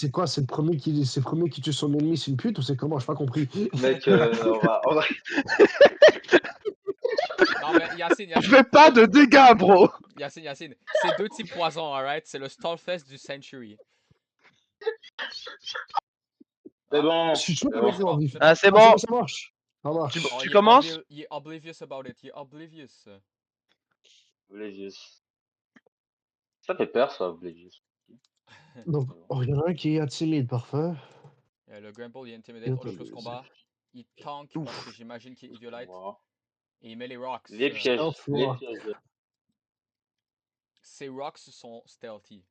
C'est quoi? C'est le premier qui tue son ennemi, c'est une pute ou c'est comment? J'ai pas compris. Mec, on va... Non, mais Yacine, Je fais pas de dégâts, bro. Yacine. C'est 2 types poison, alright? C'est le Stallfest du Century. C'est bon. Je suis chaud C'est pour bon. les vivre. Ah, c'est Ah, bon. ça marche. Ça marche. Oh, Tu commences? Il est oblivious about it. Il est oblivious. Oblivious. Ça fait peur, ça, Oblivious. Donc, oh, il y en a un qui est timide, parfait. Le Gramble, il intimidate Bientôt, all close combat. Il tank parce que j'imagine qu'il est Idiolite. Wow. Et il met les rocks. Les pièges. Stealth Les rock. pièges. Ces rocks sont stealthy.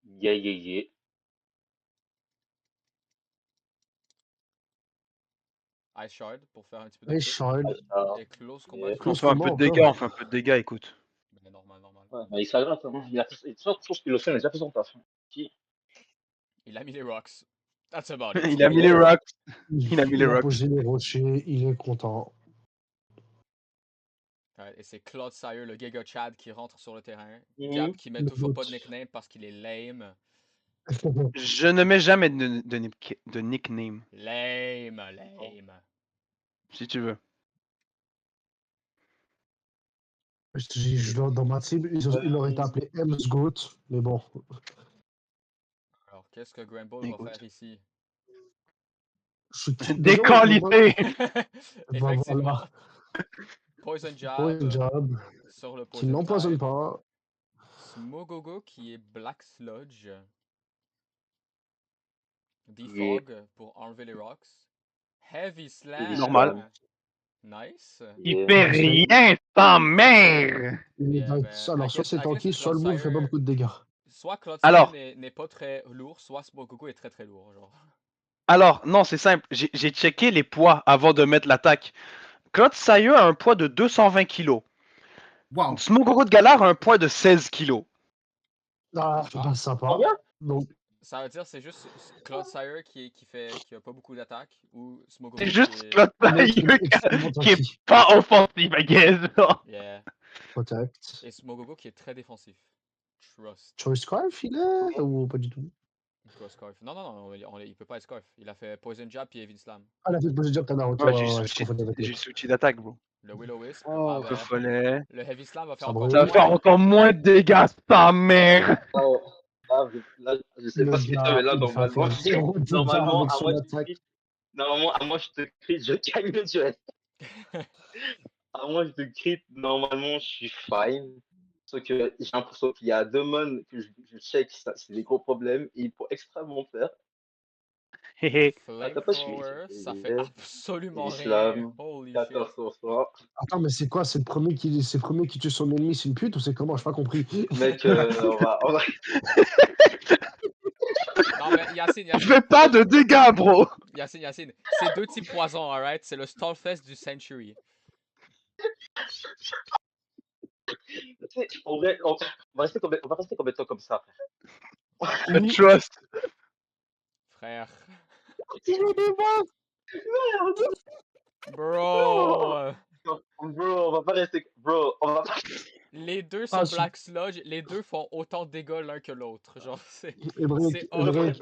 Yeah, yeah, yeah. Ice Shard pour faire un petit peu de Et crit. shard. Et close combat. Yeah. On fait un peu de dégâts, on fait un peu de dégâts, écoute. Mais normal. Ouais, mais il s'agrate, hein. Il a toujours qu'il le fait, mais il a déjà fait son taf. Il a mis les rocks. That's about it. Il a mis les rocks. Il a mis les Il a rocks. posé les rochers, il est content. Ouais, et c'est Claude Sire, le Giga Chad, qui rentre sur le terrain. Mhm. Gab qui met Le toujours pas goat. de nickname parce qu'il est lame. Je ne mets jamais de nickname, Lame. si tu veux. Dans ma team, il aurait été appelé M's Goat, mais bon. Alors, qu'est-ce que Gramble Écoute. va faire ici? Déqualité! Bah Effectivement. voilà. Poison Jab Point job. sur le Qui Poison n'empoisonne type. pas. Smogogo qui est Black Sludge. Defog pour enlever les rocks. Heavy Slam. Normal. Nice. Il fait rien, ta mère! Yeah, Alors, soit c'est tanky, soit le move fait pas beaucoup de dégâts. Soit Claude Alors. n'est pas très lourd, soit Smogogo est très lourd. Genre. Alors, non, c'est simple. J'ai checké les poids avant de mettre l'attaque. Claude Sire a un poids de 220 kg. Wow. Smogogo de Galar a un poids de 16 kg. Ah, c'est pas sympa. Combien? Donc, Ça veut dire c'est juste Claude Sire qui a pas beaucoup d'attaques ou Smogogo C'est juste qui est... Claude Sire qui est pas offensif, I guess. Yeah. protect. Et Smogogo qui est très défensif. Trust. Choice Scarf, il est ou pas du tout? Quoi, Scarf? Non, il peut pas être Scarf. Il a fait Poison Jab puis Heavy Slam. Ah, la fait poser job, t'as Naruto. Ouais, Ouais, j'ai switché d'attaque, bro. Le Will-O-Wisp. Oh, le follet. Le Heavy Slam va faire Ça encore brûle. Ça va faire encore moins de dégâts, ta mère! Là, je sais pas ce que c'est, mais là, normalement, à moi, je te crie, je gagne le duel. À moi, je te crie, normalement, je suis fine. Sauf que j'ai l'impression qu'il y a deux mon que je check, c'est des gros problèmes, et pour extrêmement faire. Flamethrower, ça fait absolument rien. Islam, Holy 14 shit. sur 100. Attends, mais c'est quoi? C'est le premier qui tue son ennemi, c'est une pute ou c'est comment? J'ai pas compris. Mec, on va... Non, mais Yacine. Je fais pas de dégâts, bro! Yacine. C'est 2 types poison, alright? C'est le Stallfest du Century. En vrai, on va rester combien de temps comme ça, Je trust. Frère. Bro. Bro, on va pas rester... Bro, on va pas... Les deux sont Black Sludge, les deux font autant de dégâts l'un que l'autre. Genre, c'est horrible.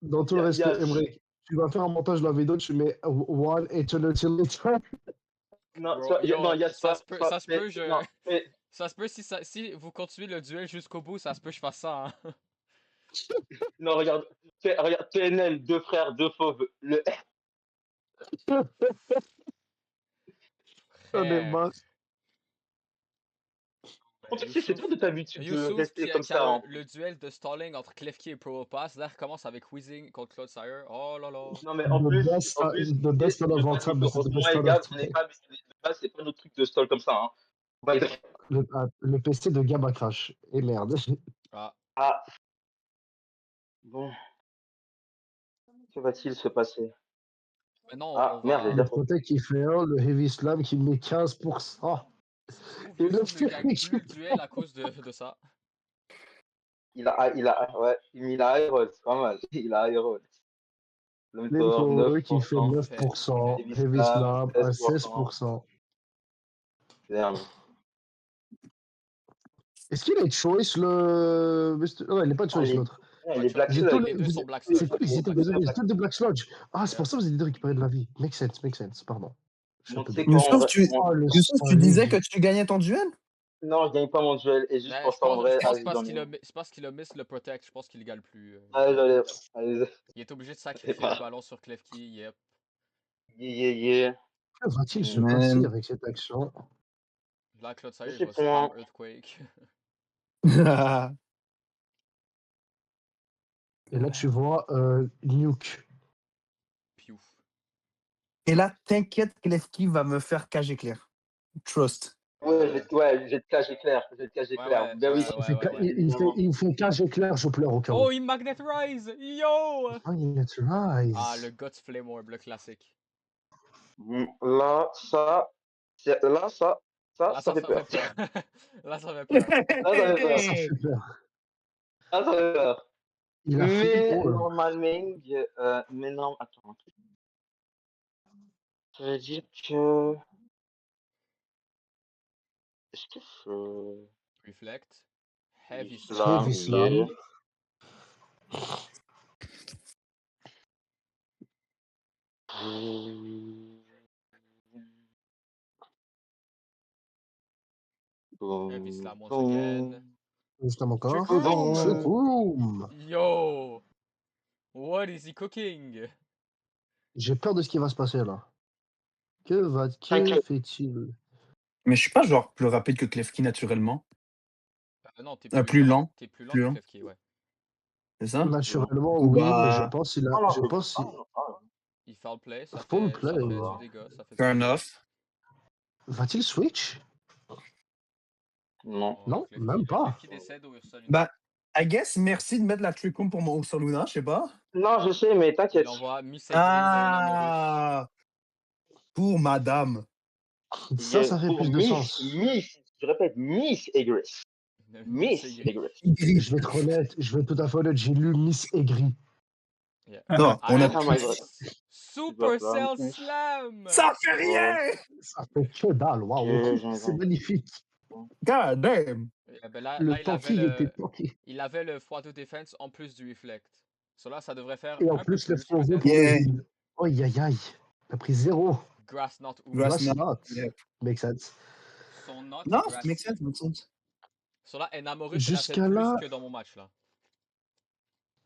Dans tout le reste, Emmerich, tu vas faire un montage de la vidéo, tu mets One Eternity Later. Non, Bro, il y a ça se peut si vous continuez le duel jusqu'au bout, ça se peut que je fasse ça. Hein. Non, regarde, TNL, 2 frères, 2 fauves, le... En fait, c'est toi de ta habitude de rester comme ça. Hein. Le duel de stalling entre Klefki et Probopass, là, commence avec Wheezing contre Claude Sire. Oh là là. Non, mais en plus, the best on c'est pas notre truc de stall comme ça. Hein. Le PC de Gab a crash. Et merde. Ah. Bon. Que va-t-il se passer? Non, merde, le protect qui fait 1, le Heavy Slam qui met 15%. Et le gagne plus le duel à cause de ça. Il a Aerol, c'est pas mal. Il a Aerol. Le qui fait 9%, Heavy Slam à 16%. Damn. Est-ce qu'il est choice le. Ouais, il n'est pas choice l'autre. Ouais, les Black Vous êtes tous Slug. Les deux sont Black c'est Sludge. quoi Les les deux étés Black de Sludge. c'est tous des Black Sludge. Ah, c'est Yeah. pour ça que vous avez dit de récupérer de la vie. Make sense, pardon. Donc, tu sais quoi, Youssouf, le Youssouf, tu disais que savage. tu gagnais ton duel? Non, je gagne pas mon duel. Et juste Mais pour je ça, en pense, je vrai, pense allez, parce j'en qu'il ai. a, c'est parce qu'il a miss le protect. Je pense qu'il égale plus. Allez, allez. Il est obligé de C'est sacrifier le pas. ballon sur Klefki. Yep. Yeah. Que va-t-il se Man. passer avec cette action? Là, Claude Je Sire, il sais va spam pas. Earthquake. Et là, tu vois Nuke. Piouf. Et là, t'inquiète, Klefki va me faire cage éclair. Trust. Ouais, je vais te cacher clair. Je vais te cacher clair. Ben oui, Il fait cage éclair, je pleure au cas où. Oh, il Magnet Rise! Yo! Magnet Rise. Ah, le Guts Flame Orb, le classique. Là, ça fait peur. Là, ça fait peur. Là, ça fait peur. Ça fait peur. Là, ça fait peur. Il a fait Normalement, mais non, attends. Ça veut dire que. Est-ce que je. Reflect. Heavy Slam. Heavy Slam. Heavy Slam once again. Justement encore. Trick Room! Trick Room. Yo! What is he cooking? J'ai peur de ce qui va se passer là. Que fait-il? Mais je suis pas genre plus rapide que Klefki naturellement. Non, t'es plus lent. T'es plus lent Plus que lent. Klefki, ouais. C'est ça? Naturellement, Ou oui, bah, mais je pense qu'il a. Je pense qu'il. Il foul play, ça Full fait, play, ça fait ouais. du dégât. Ça fait fair du dégât. enough. Va-t-il switch? Non. Oh, Non, Klefki, même pas. Klefki décède au Ursa Luna. Bah, I guess merci de mettre la Trick Room pour mon Ursa Luna, je sais pas. Non, je sais, mais Il t'inquiète. envoie Miss Egri de Namorus. Ah! Pour madame. Ça fait plus de sens. Je répète, Miss Egress. Miss Egri. Egress. Je vais être honnête, je vais être tout à fait honnête, j'ai lu Miss Aigri. Yeah. Non, on a Ah, my tous. God. Supercell Slam! Ça fait rien! Ça fait que dalle, waouh. C'est magnifique. God damn! Ben là, Le tanky était tanky. il avait le x2 Defense en plus du Reflect. Cela, ça devrait faire Et en un peu plus, le plus, FOV peut-être. pour le heal. Aïe aïe aïe. T'as pris 0. Grass Knot ou Grass Grass Knot. Knot. Yep. Makes sense. son Knot Non, Grass. makes sense. Cela, Enamorus, il a fait Jusqu'à plus là, que dans mon match, là.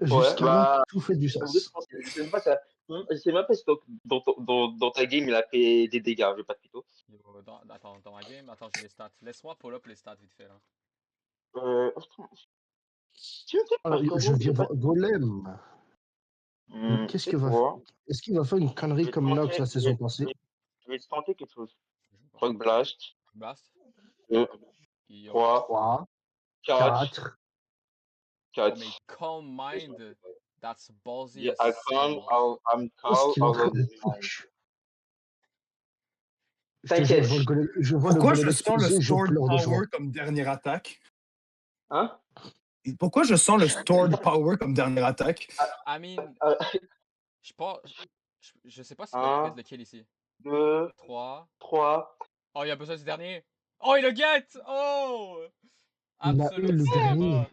jusqu'à là, tout fait du sens. Je sais même pas si dans ta game, il a fait des dégâts, je vais pas de pito. Attends, dans ma game, attends, j'ai les stats. Laisse-moi pull up les stats vite fait, là. Alors, je viens voir Golem. Qu'est-ce qu'il va faire? Est-ce qu'il va faire une connerie comme Nox la saison passée? Je vais te tenter quelque chose. Rock Blast. Blast. 2, 3, 3, 4. 4. Oh, mais Calm Mind, that's ballsy. Yeah, I'm calm, Qu'est-ce qu'il est en train de push? T'inquiète. Pourquoi je sens le Stored Power comme dernière attaque? Hein? Pourquoi je sens le Stored Power comme dernière attaque? I mean, je sais pas si il va le kill ici. 2, 3. Oh, il a besoin du dernier. Oh, il le get! Oh! Il a eu le dernier.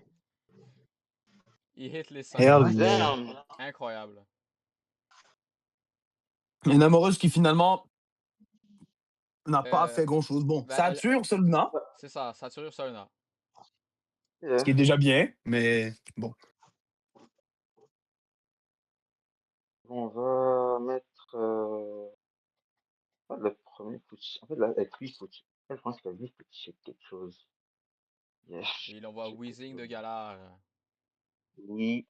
Il hit les 5. Incroyable. Une amoureuse qui finalement n'a pas fait grand chose. Bon, ça tue Ursa Luna. C'est ça tue Ursa Luna. Ce qui est déjà bien, mais bon. On va mettre le premier push. En fait, avec lui, je pense que lui, il faut checker quelque chose. Yes. Et il envoie Wheezing de Galar. Oui.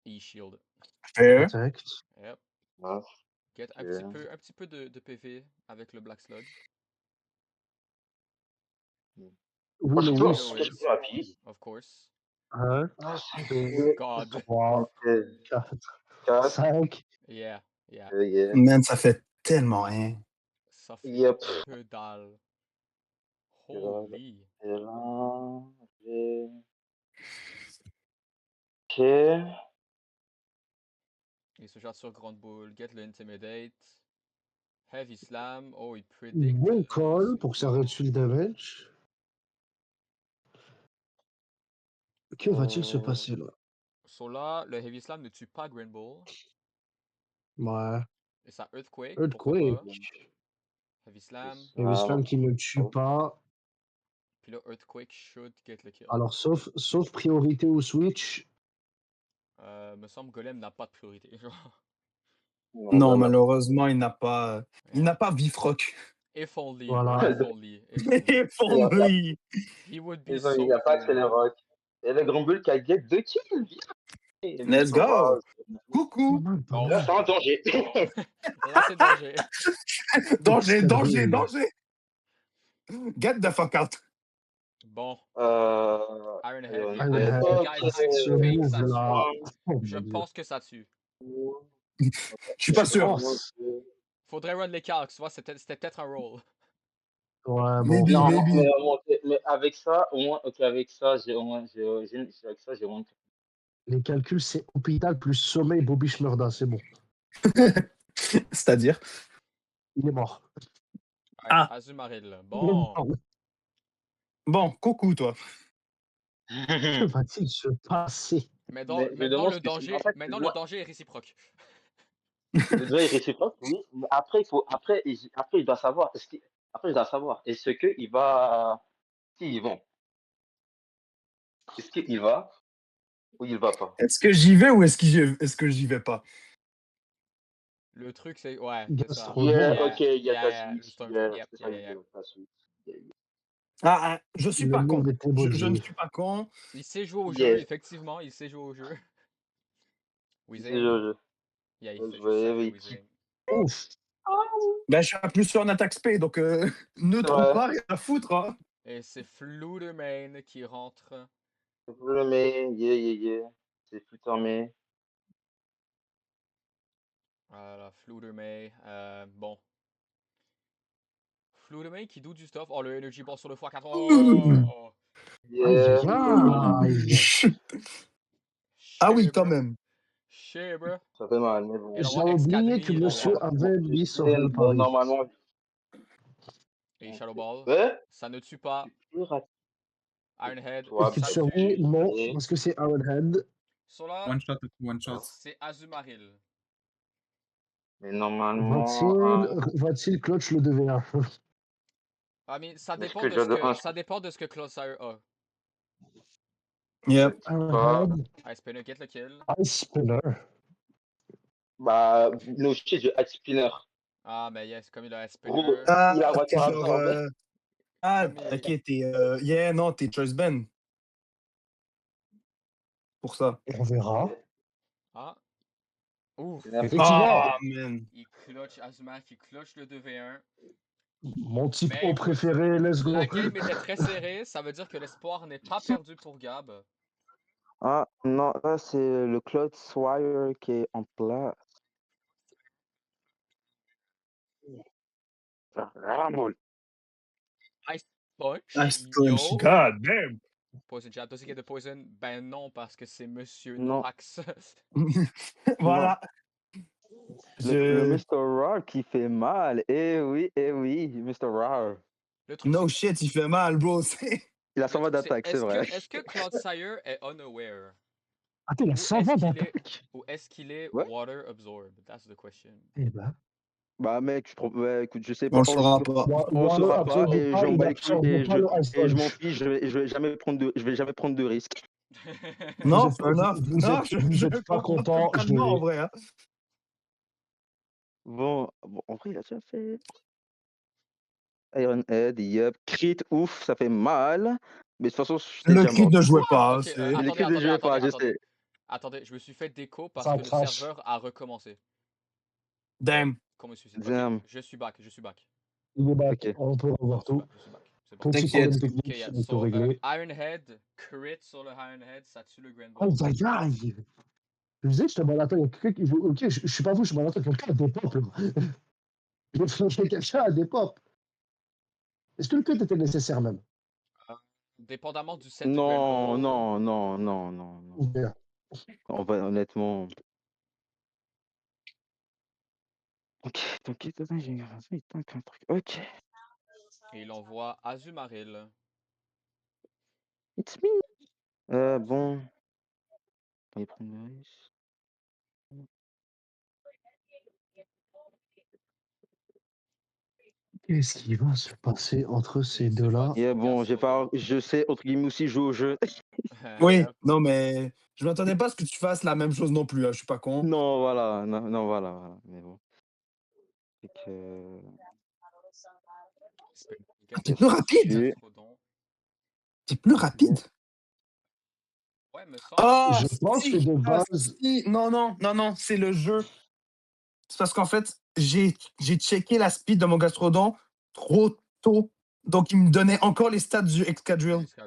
E-Shield. Protect. Yep. Ah, Get un petit peu de PV avec le Black Sludge. Oui, le wish. Of course. 1, 2, 3, 4, 5. Yeah. Man, ça fait tellement rien. Ça fait que dalle. Holy. Ok. Il se jette sur Grande Boule. Get le Intimidate. Heavy Slam. Oh, il predict. Bon call pour que ça réduise le damage. Que va-t-il se passer là? So là, le Heavy Slam ne tue pas Green Bull. Ouais. Et ça Earthquake, pourquoi Earthquake. pas? Heavy Slam. Heavy Slam qui ne tue pas. Puis là, Earthquake should get le kill. Alors, sauf priorité au Switch. Me semble Golem n'a pas de priorité. Non, malheureusement, il n'a pas Vifrock. If only, Voilà. if only. If only. He would be Il n'y a pas que les rock. Et le Grand Bull qui a get 2 kills. Let's go. Coucou. Oh. Là, c'est un danger. Là, c'est danger. Danger. Get the fuck out. Bon. Ironhead. Je pense que ça tue. Je suis pas sûr. Faudrait run les calcs, tu vois, c'était peut-être un roll. Ouais, bon. Mais avec ça, au moins, avec ça, j'ai moins. Les calculs, c'est hôpital plus sommeil Bobby Shmurda, c'est bon. C'est-à-dire? Il est mort. Azumarill. Bon. Bon, coucou, toi. Que va-t-il se passer? Maintenant, le danger est réciproque. Le danger est réciproque, oui. Mais après, il doit savoir. Est-ce qu'il va. S'ils vont. Est-ce qu'il va ou il va pas? Est-ce que j'y vais ou est-ce que j'y vais pas? Le truc, c'est. Ouais, c'est ça. Ok, il y a ta suite. Je suis pas con. Je ne suis pas con. Il sait jouer au jeu, effectivement. Il sait jouer au jeu. Il sait jouer au jeu. Yeah, il fait juste Ouf. Ben, je suis plus sur un attaque spé, donc neutre ou pas, rien à foutre. Hein. Et c'est Flutermane qui rentre. Flutermane, yeah. C'est Flutermane. Voilà, Flutermane. Bon. Flutermane qui doute du stuff. Oh, le Energy Ball sur le x4. Oh! Yeah. Ah oui, quand même. Shit, bro. Ça fait mal, mais bon. J'ai oublié que monsieur avait mis sur le pari. Normalement. Et Shadow Ball. Ouais? Ça ne tue pas. Ironhead. Est-ce qu'il survit? Non, parce que c'est Ironhead. One shot. C'est Azumarill. Mais normalement. Va-t-il clutch le 2v1? Ah, mais ça dépend de ce que Clodsire a. Yep. Ice Spinner, get le kill. Ice Spinner. Bah, no shit, je Ice Spinner. Ah, mais yes, comme il a Ice Spinner. Il a ok, t'es. Non, t'es Choice Ben. Pour ça. On verra. Ah. Ouf. Man. Il clutch Azumarill, il clutch le 2v1. Mon type O préféré, let's go. La game était très serrée, ça veut dire que l'espoir n'est pas perdu pour Gab. Ah, non, là, c'est le Claude Swire qui est en place. Ice Punch. Ice Punch, god damn. Poison Jab, does he get the poison? Ben non, parce que c'est Monsieur Non. Norax. Voilà. Le Mr. Rar qui fait mal. Eh oui, Mr. Rar. No shit, il fait mal, bro. Il a 120 d'attaque, c'est vrai. Est-ce que Clodsire est unaware? Attends, il a 120 d'attaque? Ou est-ce qu'il est water absorbed? That's the question. Eh ben. Bah mec, écoute, je sais pas. On le saura pas. On le saura pas et je m'en fiche, je vais jamais prendre de risques. Non, vous êtes pas content. En vrai, hein. Bon, en vrai, il a déjà fait. Ironhead, yep. Crit, ouf, ça fait mal. Mais de toute façon, le crit ne jouait pas. Le crit ne jouait pas, je sais. Attendez, je me suis fait déco parce que le serveur a recommencé. Damn. Comment je suis back. Il est back, on peut revoir tout. Petit problème technique, il faut régler. Ironhead, crit sur le Ironhead, ça tue le Grand Bull. Oh my god! Je disais, je te balade, il y a quelqu'un qui joue. Ok, je suis pas vous, je balade, quelqu'un a des pop. Je flanchais quelqu'un à des pop. Est-ce que le cut était nécessaire même? Dépendamment du set. Non. Bien. On va honnêtement. Ok, donc j'ai un truc. Ok. Et il envoie Azumarill. It's me. Bon. On va prendre le risque. Qu'est-ce qui va se passer entre ces deux-là? Bon, je sais, entre guillemets aussi, jouer au jeu. Oui, non, mais je m'attendais pas à ce que tu fasses la même chose non plus, hein, je suis pas con. Non, voilà, non, voilà. Mais bon. C'est que. T'es plus rapide. T'es plus rapide. Ouais, me semble. Ah, Je pense que de base. Non, c'est le jeu. C'est parce qu'en fait, j'ai checké la speed de mon gastrodon trop tôt. Donc, il me donnait encore les stats du Excadrill. Ça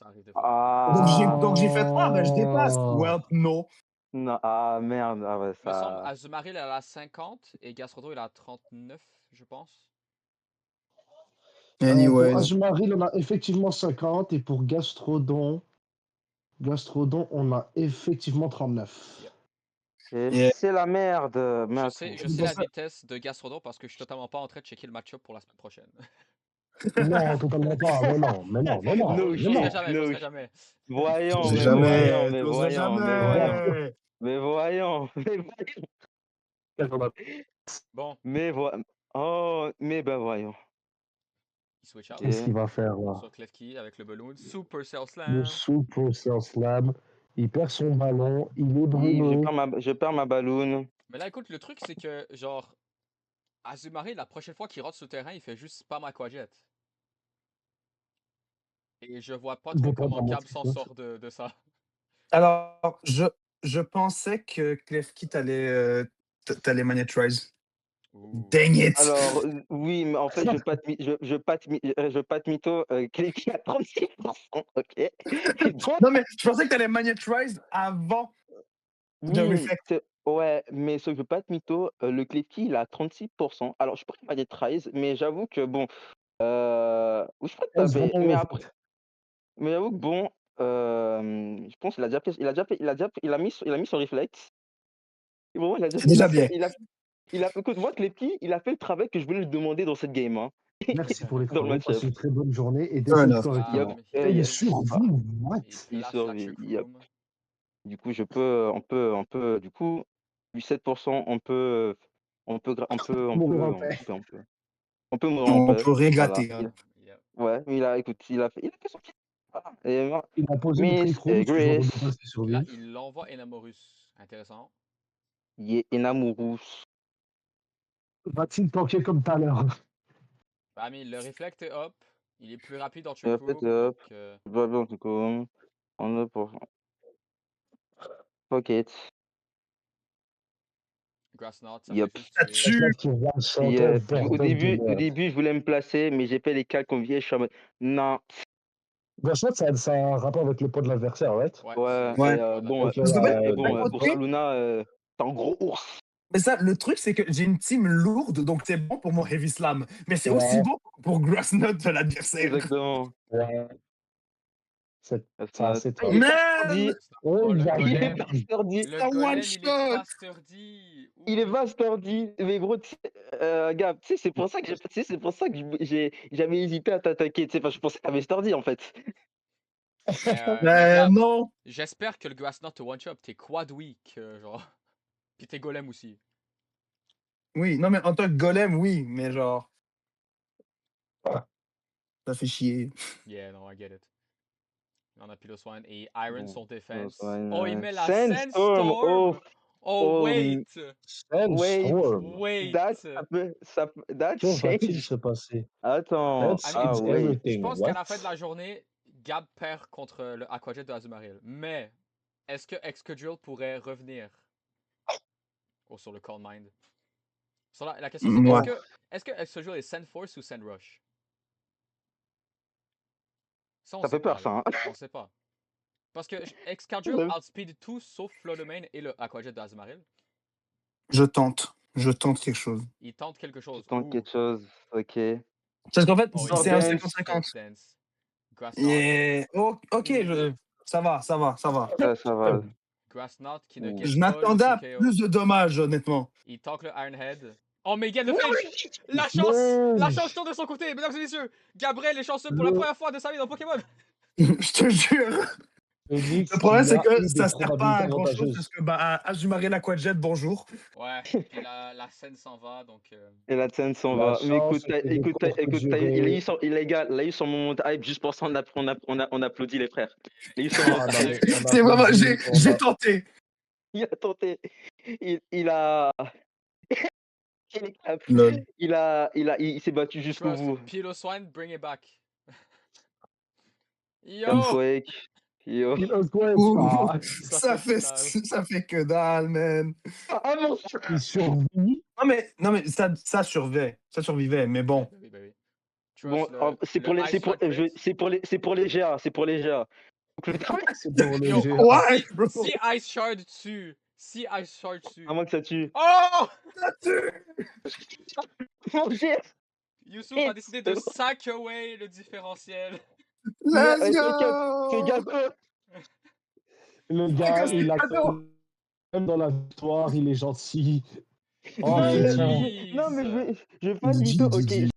arrive des fois. Donc, j'ai fait, ben, je dépasse. Well, no. Non, merde. Ah ouais, Me semble, ça. Azumarill, elle a 50 et Gastrodon, il a 39, je pense. Pour Anyways. Azumarill, on a effectivement 50 et pour Gastrodon, on a effectivement 39. Yep. C'est la merde. Je sais la vitesse de Gastrodon parce que je suis totalement pas en train de checker le match-up pour la semaine prochaine. Non, totalement pas. Mais non. Je n'oserais jamais. Voyons, mais voyons. Bon. Mais ben voyons. Il switch out. Qu'est-ce qu'il va faire là? Sur Klefki avec le balloon. Super Cell Le Slam. Super Cell Slam. Il perd son ballon. Il est brûlé. Je perds ma balloon. Mais là, écoute, le truc, c'est que, genre, Azumarill, la prochaine fois qu'il rentre sur le terrain, il fait juste spam Aquajet. Et je vois pas trop comment Gab s'en sort de ça. Alors, je pensais que Klefki t'allais Manetrise. Dang it! Alors, oui, mais en fait, je pas te mytho. Klefki a 36%, ok? Non, mais je pensais que t'allais Manetrise avant de Reflect. Ouais, mais ce que je veux pas te mytho, le Klefki, il a 36%. Alors, je pourrais Manetrise, mais j'avoue que bon. Oui, je pourrais te taper, mais après. Mais j'avoue que bon, je pense qu'il a déjà fait, il a mis son réflexe. Et bon, C'est déjà bien. Écoute, moi, Klefki, il a fait le travail que je voulais lui demander dans cette game. Hein. Merci pour les dans le match. Passez une très bonne journée et décide correctement. Il survit, what? Il survit. Du coup, on peut, du coup, 7%, on peut mourir en paix. regretter. Voilà. Ouais, mais écoute, il a fait son petit. Voilà. Il a posé le trick Là, il l'envoie Enamorus. Intéressant. Enamorus. Va-t-il tanker comme tout à l'heure? Bah, mais le reflect est up. Il est plus rapide en trick room. On a pour Pocket. Grassnot, ça fait juste Au début, je voulais me placer, mais j'ai fait les calques comme vieille. Je suis en mode, non. Grassnot, ça a un rapport avec le poids de l'adversaire, right? Ouais. Bon, pour Luna, c'est un gros ours. Mais ça, le truc, c'est que j'ai une team lourde, donc c'est bon pour mon Heavy Slam. Mais c'est aussi bon pour Grassnot de l'adversaire. Exactement. Ouais. C'est top. Il est pas sturdy. Le golem, il est pas sturdy. Il est pas sturdy. Mais gros, Gab, tu sais, c'est pour ça que j'ai jamais hésité à t'attaquer. Tu sais, je pensais que t'avais sturdy, en fait. Non. J'espère que le Grassnot te one-shot. T'es quad weak, genre. Puis t'es golem aussi. Oui, non, mais en tant que golem, oui, mais genre. Ça fait chier. Yeah, no, I get it. On a Piloswine et Iron son défense. Oh, il met la Sandstorm! Wait! Sandstorm! Wait! Que va-t-il se passer? Attends, je pense qu'à la fin de la journée, Gab perd contre le Aquajet de Azumarill. Mais, est-ce que Excadrill pourrait revenir sur le Calm Mind? La question c'est, est-ce que Excadrill est Sand Force ou Sand Rush? Ça fait peur, ça. Hein? On sait pas. Parce que Excadrill outspeed tout sauf Floodemain et le Aquajet d'Azumarill. Je tente quelque chose. Il tente quelque chose. Ok. Parce qu'en fait, c'est un 50-50. Ok, ça va. Ça va. Grassnot qui ne get Je m'attendais à plus de dommages, honnêtement. Il tank le Ironhead. Oh, mais Gabe le flinch! La chance tourne de son côté, mesdames et messieurs! Gabriel est chanceux pour la première fois de sa vie dans Pokémon! Je te jure! Phoenix Le problème, qui c'est a que eu ça des sert pas à probabilités grand chose avantageuses. parce que Azumarill l'Aquajet, bonjour. Ouais, puis la scène s'en va, donc... Et la scène s'en La va. Mais chance que les courtes il a durées. eu son, il a eu son moment de hype, juste pour ça, on applaudit les frères. Il a eu son Ah moment de non, hype. mais on C'est vraiment, applaudit, j'ai tenté. Il a tenté. Il a. Lol. Il s'est battu jusqu'au Trust, bout. Piloswine, bring it back. Yo! Earthquake. Yo. Earthquake, Ouh, ah, ça fait, que dalle. ça fait que dalle, man. Ah mon Dieu. il survit. Non, mais ça survivait, mais bon. Ben oui, ben oui. Bon, Trust, c'est pour les, c'est pour, c'est pour les GA, c'est pour les GA. C'est pour le Yo, jeu. Ouais, bro. Si Ice Shard dessus, si Ice Shard dessus. À moins que ça tue. Oh! Mon Dieu. Youssouf a décidé de sack away le différentiel. Let's C'est go! gâteau. Le gars, c'est il a cadeau. même dans la victoire, il est gentil. Oh, Non, j'ai mais, dit. non, mais je vais pas Il du tout. dit, Ok,